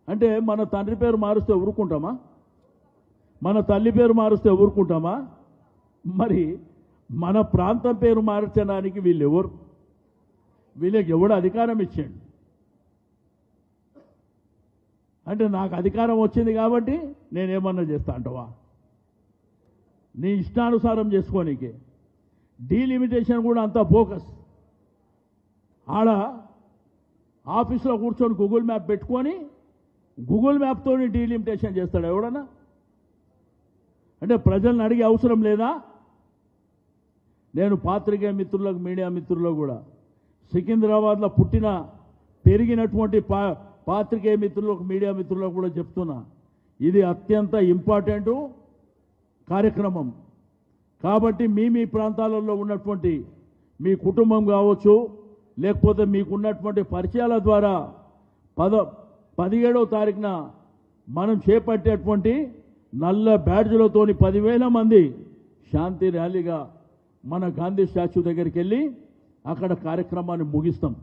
అంటే మన తండ్రి పేరు మారుస్తే ఊరుకుంటామా? మన తల్లి పేరు మారుస్తే ఊరుకుంటామా? మరి మన ప్రాంతం పేరు మార్చడానికి వీళ్ళెవరు? వీళ్ళకి ఎవడు అధికారం ఇచ్చాడు? అంటే నాకు అధికారం వచ్చింది కాబట్టి నేనేమన్నా చేస్తా అంటవా? నీ ఇష్టానుసారం చేసుకోనీకే. డీలిమిటేషన్ కూడా అంత ఫోకస్. ఆడ ఆఫీస్లో కూర్చొని గూగుల్ మ్యాప్ పెట్టుకొని గూగుల్ మ్యాప్తో డీలిమిటేషన్ చేస్తాడు ఎవడన్నా? అంటే ప్రజలను అడిగే అవసరం లేదా? నేను పాత్రికేయ మిత్రులకు, మీడియా మిత్రులకు కూడా, సికింద్రాబాద్లో పుట్టిన పెరిగినటువంటి పాత్రికేయ మిత్రులకు, మీడియా మిత్రులకు కూడా చెప్తున్నా, ఇది అత్యంత ఇంపార్టెంట్ కార్యక్రమం. కాబట్టి మీ ప్రాంతాలలో ఉన్నటువంటి మీ కుటుంబం కావచ్చు, లేకపోతే మీకున్నటువంటి పరిచయాల ద్వారా 17వ తారీఖున మనం చేపట్టేటువంటి నల్ల బ్యాడ్జ్లతోని 10,000 మంది శాంతి ర్యాలీగా మన గాంధీ స్టాచ్యూ దగ్గరికి వెళ్ళి అక్కడ కార్యక్రమాన్ని ముగిస్తాం.